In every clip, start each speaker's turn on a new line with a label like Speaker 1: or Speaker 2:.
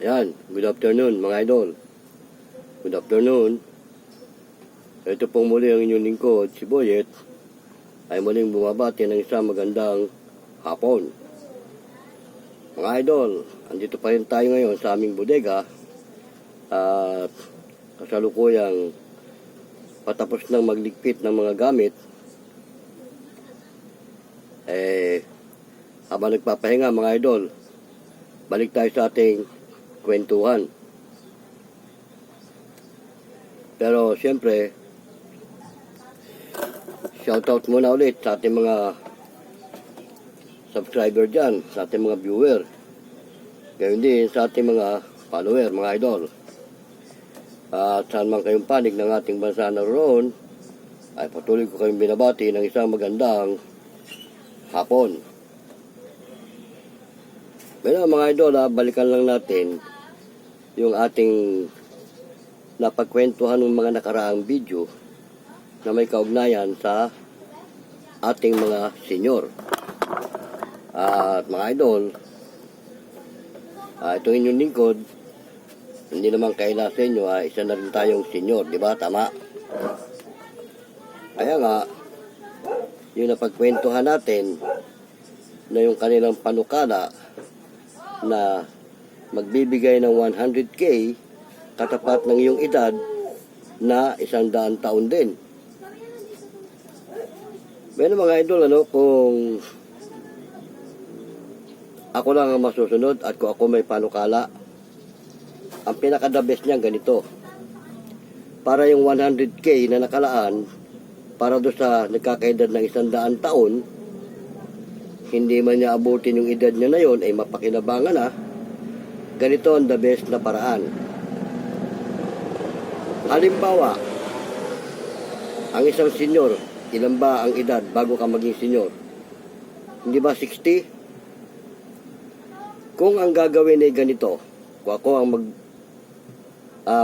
Speaker 1: Ayan, good afternoon mga idol. Good afternoon. Ito pong muli ang inyong lingkod, si Boyet, ay muling bumabati ng isang magandang hapon. Mga idol, andito pa rin tayo ngayon sa aming bodega at kasalukuyang patapos ng magligpit ng mga gamit. Habang nagpapahinga mga idol, balik tayo sa ating kwentuhan. Pero siyempre, shoutout muna ulit sa ating mga subscriber dyan, sa ating mga viewer, gayon din sa ating mga follower, mga idol. At saan man kayong panig ng ating bansa naroon, ay patuloy ko kayong binabati ng isang magandang hapon. Pero mga idol, balikan lang natin yung ating napagkwentuhan ng mga nakaraang video na may kaugnayan sa ating mga senyor. At mga idol, itong inyong lingkod, hindi naman kaila sa inyo, isa na rin tayong senyor, di ba? Tama. Kaya nga, yung napagkwentuhan natin na yung kanilang panukala na magbibigay ng 100K katapat ng iyong edad na 100 taon din. Bueno mga idol, kung ako lang ang masusunod at kung ako may panukala, ang pinaka-the best niya ganito. Para yung 100K na nakalaan, para doon sa nagkakaedad ng 100 taon, hindi man niya abutin yung edad niya na yon, ay mapakinabangan na. Ganito ang the best na paraan. Halimbawa, ang isang senyor, ilan ba ang edad bago ka maging senyor? Hindi ba 60? Kung ang gagawin ay ganito, kung ako ang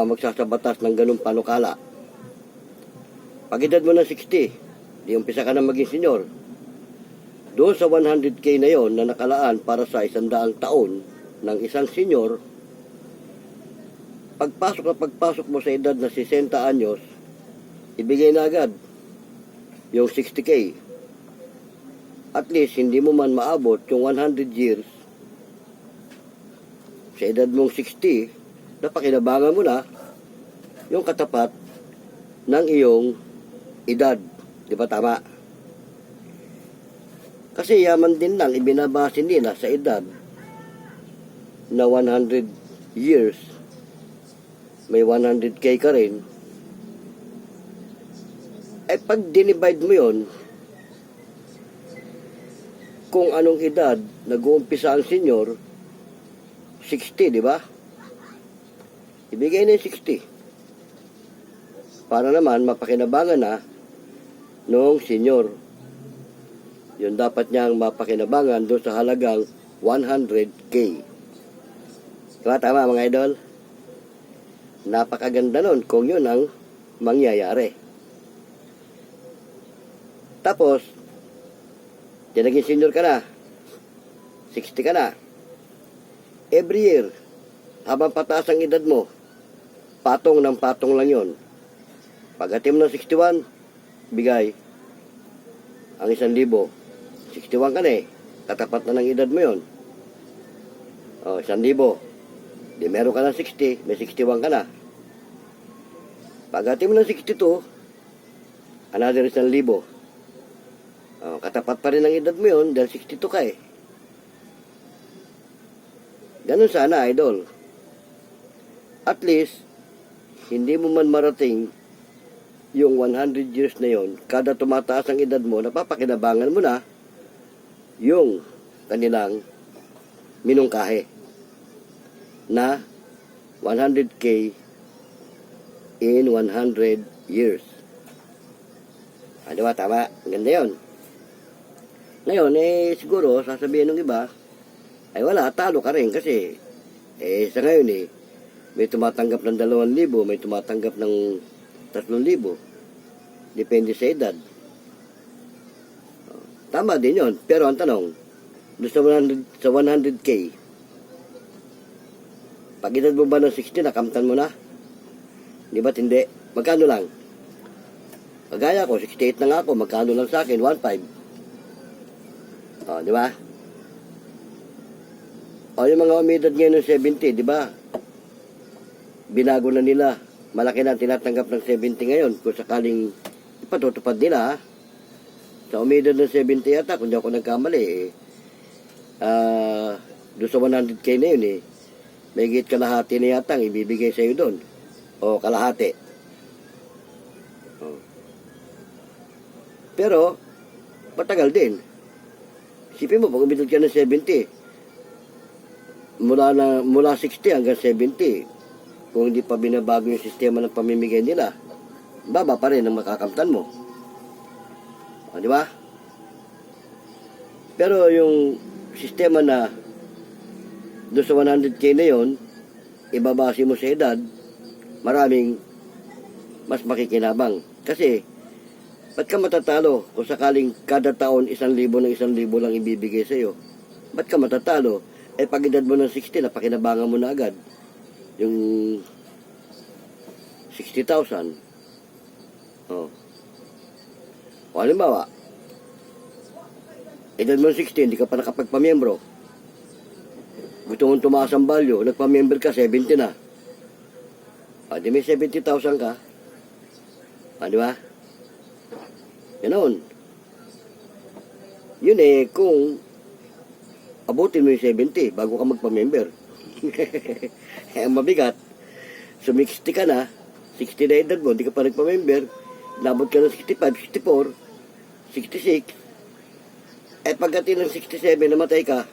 Speaker 1: magsasabatas ng ganung panukala, pag edad mo na 60, di umpisa ka na maging senyor, doon sa 100K na yon na nakalaan para sa 100 taon ng isang senyor, pagpasok mo sa edad na 60 anyos, ibigay na agad yung 60K. At least, hindi mo man maabot yung 100 years sa edad mong 60, napakinabangan mo na yung katapat ng iyong edad. Di ba tama? Kasi yaman din lang ibinabase nila sa edad na 100 years, may 100K ka rin. Pag dinivide mo yon, kung anong edad nag-uumpisa ang senyor, 60, di ba? Ibigay na yung 60 para naman mapakinabangan na noong senyor. Yun dapat niyang mapakinabangan doon sa halagang 100K. Diba tama mga idol? Napakaganda nun kung yun ang mangyayari. Tapos, naging senior ka na, 60 ka na, every year, habang pataas ang edad mo, patong ng patong lang yun. Pagdating mo ng 61, bigay ang 1,000. 61 ka na katapat na ng edad mo yun. 1,000. Di meron ka ng 60, may 61 ka na. Pagdating mo ng 62, another 1,000. Katapat pa rin ang edad mo yun dahil 62 ka Ganun sana, idol. At least, hindi mo man marating yung 100 years na yon, kada tumataas ang edad mo, napapakinabangan mo na yung kanilang minungkahe na 100K in 100 years. Di ba? Tama. Ganda yun. Ngayon, siguro, sasabihin ng iba, ay wala, talo ka rin kasi, sa ngayon may tumatanggap ng 2,000, may tumatanggap ng 3,000. Depende sa edad. Tama din yun. Pero ang tanong, doon sa 100K, Pag edad mo ba ng 60, nakamtan mo na? Di ba't hindi? Magkano lang? Kagaya ko, 68 na nga ako, magkano lang sa akin? 1.5. O, di ba? O, yung mga umidad ngayon ng 70, di ba? Binago na nila. Malaki na ang tinatanggap ng 70 ngayon. Kung sakaling ipatutupad nila, ha? Sa umidad ng 70 yata, kung di ako nagkamali, doon sa 100K na yun, may higit kalahati na yata ang ibibigay sa'yo doon. O, kalahati. O. Pero, matagal din. Isipin mo, pag umidad ka ng 70, mula 60 hanggang 70, kung hindi pa binabago yung sistema ng pamimigay nila, baba pa rin ang makakamtan mo. O, di ba? Pero yung sistema na doon sa 100K na yon, ibabase mo sa edad, maraming mas makikinabang. Kasi, ba't ka matatalo kung sakaling kada taon 1,000 ng 1,000 lang ibibigay sa'yo? Ba't ka matatalo? Eh, pag edad mo ng 60, napakinabangan mo na agad. Yung 60,000. Oh. O halimbawa, edad mo ng 60, hindi ka pa nakapagpamiyembro. Gusto mong tumaas ang value, nagpamember ka, 70 na. Di may 70,000 ka. Di ba? Ganoon. Yun kung abutin mo yung 70 bago ka magpamember. Ang mabigat. So, 60 ka na, 60 na edad mo, hindi ka pa nagpamember, nabot ka ng 65, 64, 66, pagdating ng 67, namatay ka,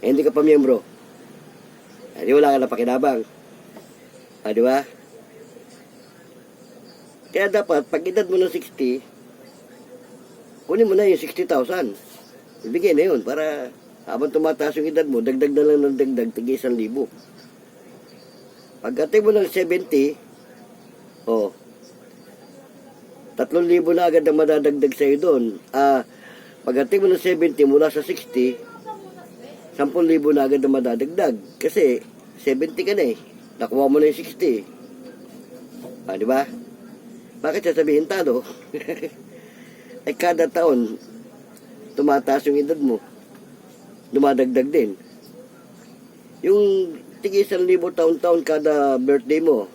Speaker 1: hindi ka pa miyembro. Di wala ka na pakinabang. Di ba? Kaya dapat, pag edad mo ng 60, kunin mo na yung 60,000. Ibigay na yun para habang tumataas yung edad mo, dagdag na lang ng dagdag, tigi 1,000. Pagdating mo ng 70, 3,000 na agad ang madadagdag sa'yo doon. Pagdating mo ng 70, mula sa 60, 10,000 na agad ang madadagdag. Kasi, 70 ka na Nakuha mo na yung 60. Di ba? Bakit sasabihin talo? Kada taon, tumataas yung edad mo. Dumadagdag din. Yung tigi 1,000 taon-taon kada birthday mo,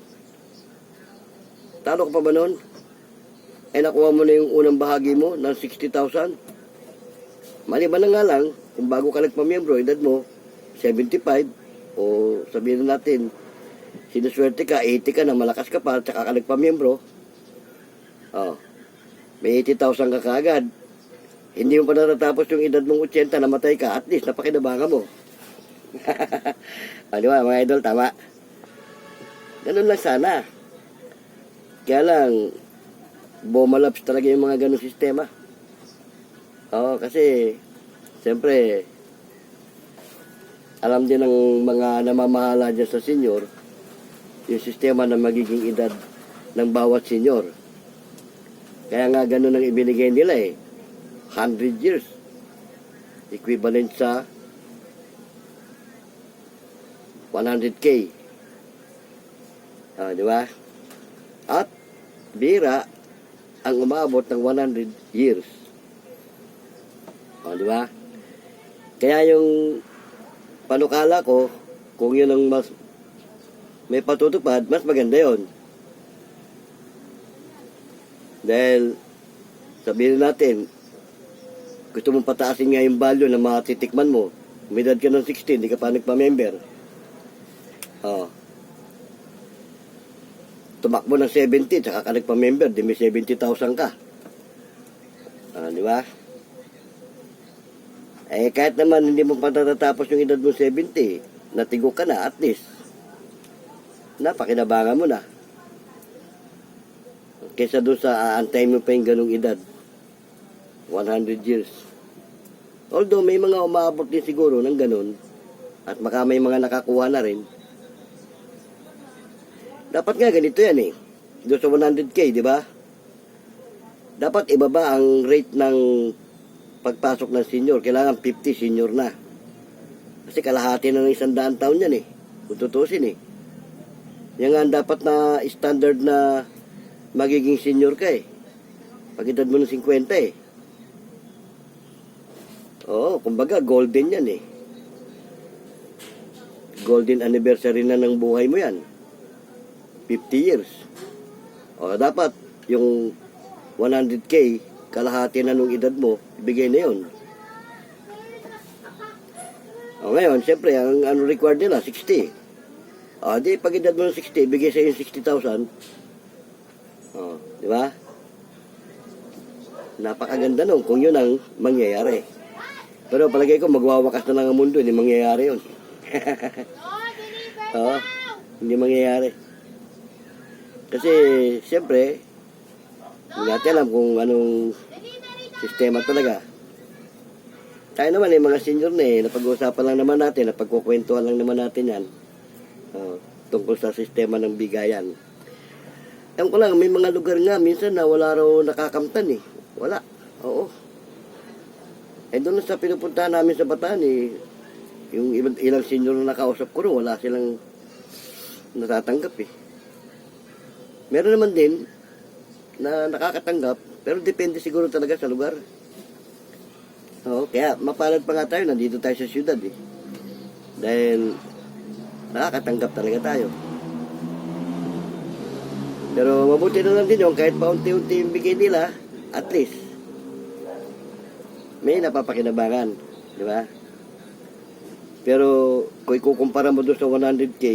Speaker 1: talo ka pa ba nun? Nakuha mo na yung unang bahagi mo ng 60,000. Maliban na nga lang, kung bago ka nagpamiyembro, edad mo, 75, o sabihin na natin, sinuswerte ka, 80 ka na, malakas ka pa, tsaka ka nagpamiyembro, may 80,000 ka kaagad. Hindi mo pa natatapos yung edad mong 80, namatay ka, at least napakinabangan mo. Di ba, mga idol, tama? Ganun lang sana. Kaya lang, bumalaps talaga yung mga ganun sistema. Kasi, siyempre, alam din ng mga namamahala dyan sa senior, yung sistema na magiging edad ng bawat senior. Kaya nga ganun ang ibinigay nila 100 years. Equivalent sa 100K. Di ba? At bira ang umabot ng 100 years. Di ba? Kaya yung panukala ko, kung yun ang mas may patutupad, mas maganda yon. Dahil sabihin natin, gusto mong pataasin nga yung value na matitikman mo. Umidad ka ng 16, hindi ka pa nagpa-member. Tumakbo ng 70, tsaka ka nagpa-member, di may 70,000 ka. Di ba? Kahit naman hindi mo pa natatapos yung edad mo 70, natigo ka na, at least, napakinabangan mo na. Kesa doon sa aantayin mo pa yung ganung edad. 100 years. Although may mga umabot din siguro ng ganun, at baka may mga nakakuha na rin. Dapat nga ganito yan Doon sa 100K, di ba? Dapat ibaba ang rate ng pagpasok ng senior. Kailangan 50 senior na. Kasi kalahati na ng 100 taon yan Kung tutusin eh. Yan nga ang dapat na standard na magiging senior ka eh. Pag edad mo ng 50 eh. Oo, kumbaga golden yan eh. Golden anniversary na ng buhay mo yan. 50 years. O dapat yung 100K, kalahati na nung edad mo, ibigay na yun. O ngayon, siyempre, ang ano required nila, 60. O di, pag edad mo ng 60, ibigay sa yung 60,000. O, di ba? Napakaganda nun kung yun ang mangyayari. Pero palagay ko, magwawakas na lang ang mundo, hindi mangyayari yun. Oo, hindi mangyayari. Kasi, siyempre, hindi natin alam kung anong sistema talaga. Tayo naman mga senior na napag-uusapan lang naman natin, napagkukwentuhan lang naman natin yan. Tungkol sa sistema ng bigayan. Ewan ko lang, may mga lugar nga, minsan na wala raw nakakamtan eh. Wala, oo. Doon sa pinupuntahan namin sa Bataan yung ilang senior na nakausap ko rin, wala silang natatanggap eh. Meron naman din na nakakatanggap, pero depende siguro talaga sa lugar. Oo, kaya mapalad pa nga tayo, nandito tayo sa syudad eh. Dahil nakakatanggap talaga tayo. Pero mabuti na lang din yung kahit paunti-unti yung bigay nila, at least may napapakinabangan, di ba? Pero kung ikukumpara mo doon sa 100K,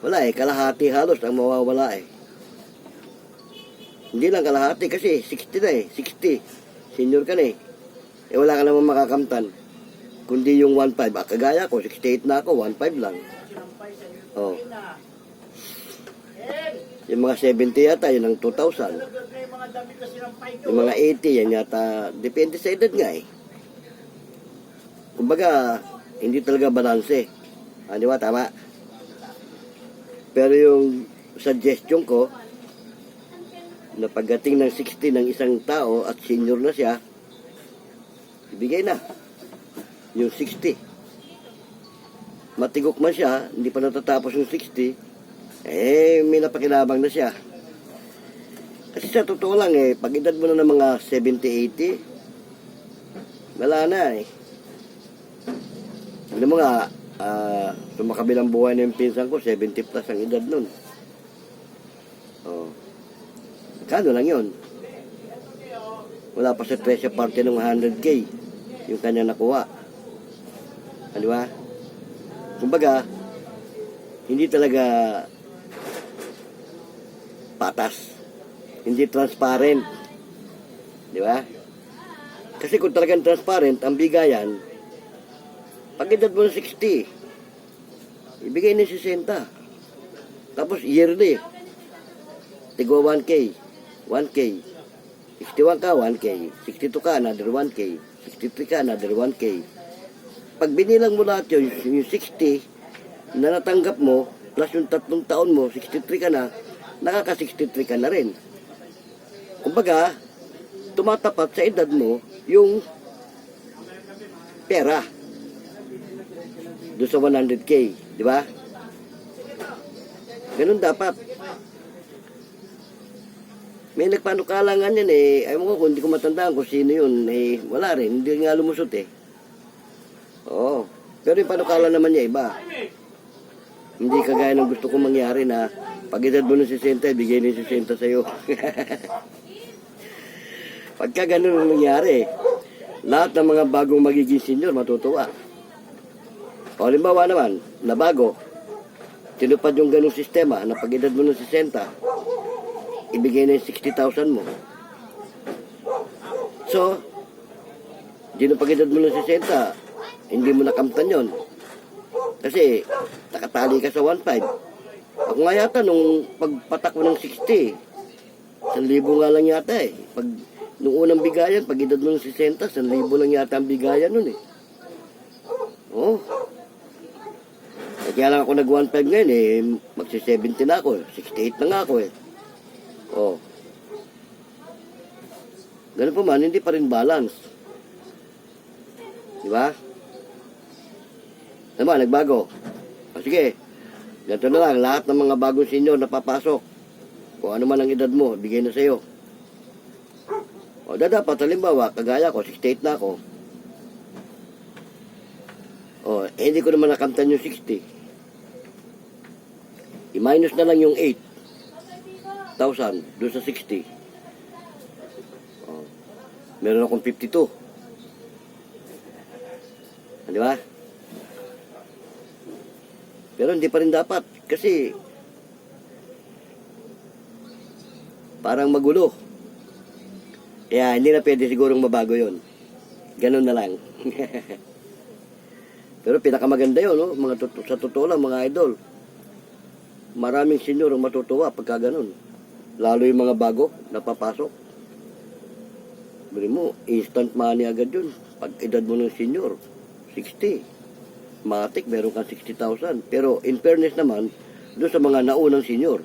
Speaker 1: wala eh, kalahati halos ang mawawala eh. Hindi lang kalahati kasi 60 na eh, 60. Senior ka na eh. Wala ka naman makakamtan. Kundi yung 1.5. Kagaya ko, 68 na ako, 1.5 lang. Oh. Yung mga 70 yata, yun ang 2,000. Yung mga 80, yan yata, depende sa edad nga eh. Kumbaga, hindi talaga balanse. Di ba? Tama. Pero yung suggestion ko, na pagdating ng 60 ng isang tao at senior na siya, ibigay na yung 60. Matigok man siya, hindi pa natatapos yung 60, may napakinabang na siya. Kasi sa totoo lang pag edad mo na ng mga 70, 80, wala na eh. Alam mo nga, sumakabilang buhay na yung pinsan ko, 70 plus ang edad nun. Kano lang yun? Wala pa sa treasure party ng 100K yung kanya nakuha. Di ba? Kumbaga, hindi talaga patas. Hindi transparent. Di ba? Kasi kung talagang transparent, ang bigayan, pag edad mo ng 60, ibigay ni 60. Tapos yearly, tigo 1K. 1K. 61 ka, 1K. 62 ka, another 1K. 63 ka, another 1K. Pag binilang mo lahat yun, yung 60 na natanggap mo, plus yung 3 taon mo, 63 ka na, nakaka-63 ka na rin. Kumbaga, tumatapat sa edad mo yung pera doon sa 100K. Di ba? Ganun dapat. May nagpanukalangan yan ayaw ko kung hindi ko matandaan kung sino yun, wala rin, hindi nga lumusot Oo, pero yung panukala naman niya iba. Hindi kagaya ng gusto kong mangyari na pag edad mo ng 60, bigay ng 60 sa'yo. Pagka ganun ang nangyari, lahat ng mga bagong magiging senior matutuwa. O halimbawa naman, na bago, tinupad yung ganung sistema na pag edad mo ng 60, ibigay na yung 60,000 mo. So, di na pag-edad mo ng 60, hindi mo nakamtan yon. Kasi, nakatali ka sa 1.5. Ako nga yata, nung pagpatak mo ng 60, 1,000 nga lang yata nung unang bigayan, pag edad mo ng 60, 1,000 lang yata ang bigayan nun Oh. Kaya lang ako nag-1.5 ngayon magsi-70 na ako. 68 na nga ako Oh. Ganun pa man, hindi pa rin balance. Di ba? Diba, nagbago. O sige, ganito na lang, lahat ng mga bagong senior na papasok, kung ano man ang edad mo, bigay na sa'yo. O dapat, halimbawa, kagaya ko, 68 na ako. O, hindi ko naman nakamtan yung 60. I-minus na lang yung 8,000 doon sa 60. O, meron akong 52. Di ba? Pero hindi pa rin dapat kasi parang magulo. Kaya hindi na pwede sigurong mabago yon. Ganun na lang. Pero pinakamaganda yun, no? Sa totoo lang, mga idol. Maraming senior ang matutuwa pagka ganun. Lalo yung mga bago na papasok. Bili mo, instant money agad yun. Pag edad mo ng senior, 60. Matik, meron kang 60,000. Pero in fairness naman, doon sa mga naunang senior.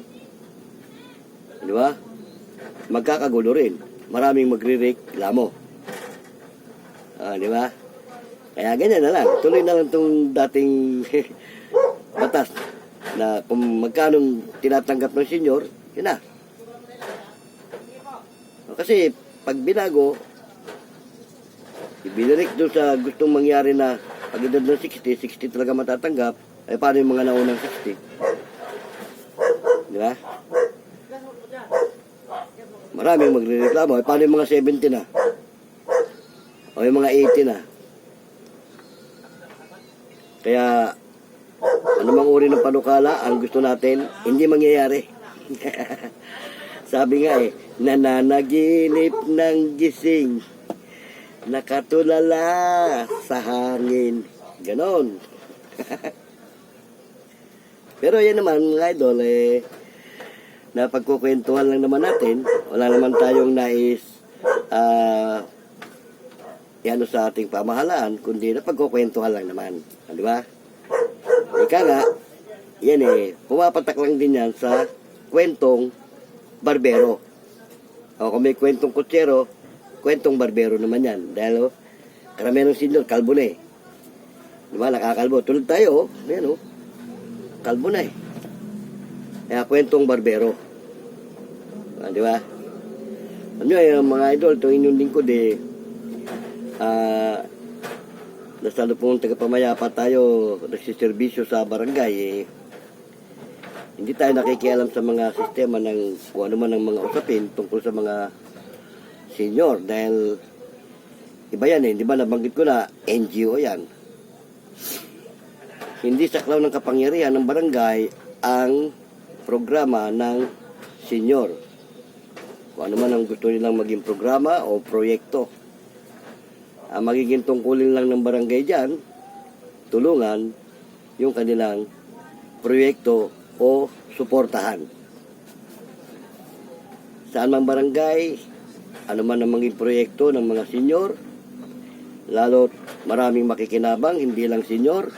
Speaker 1: Di ba? Magkakagulo rin. Maraming magre-reklamo. Di ba? Kaya ganyan na lang. Tuloy na lang itong dating batas na kung magkano tinatanggap ng senior, yun na. Kasi pag binago, ibinirik doon sa gustong mangyari na pag edad ng 60 talaga matatanggap, ay paano yung mga naunang 60? Di ba? Maraming magre-reklamo. Ay paano yung mga 70 na? O yung mga 80 na? Kaya, anumang uri ng panukala, ang gusto natin, hindi mangyayari. Sabi nga nananaginip ng gising, nakatulala sa hangin. Ganon. Pero yan naman, mga idol, napagkukwentuhan lang naman natin. Wala naman tayong nais yan sa ating pamahalaan, kundi napagkukwentuhan lang naman. Di ba? Ika nga, yan pumapatak lang din yan sa kwentong barbero. O kung may kwentong kutsero, kwentong barbero naman yan. Dahil karamihan ng senior, kalbo na Diba, nakakalbo. Tulad tayo, yan kalbo na Kaya kwentong barbero. Diba? Ano mga idol, itong inyong lingkod nasa lupong tagapamayapa tayo, nagsiservisyo sa barangay hindi tayo nakikialam sa mga sistema ng kung ano man ang mga usapin tungkol sa mga senior dahil iba yan di ba nabanggit ko na NGO yan. Hindi saklaw ng kapangyarihan ng barangay ang programa ng senior. Kung ano man ang gusto nilang maging programa o proyekto. Ang magiging tungkulin lang ng barangay dyan, tulungan yung kanilang proyekto o suportahan. Saan mang barangay, ano man ang maging proyekto ng mga senior, lalo maraming makikinabang, hindi lang senior,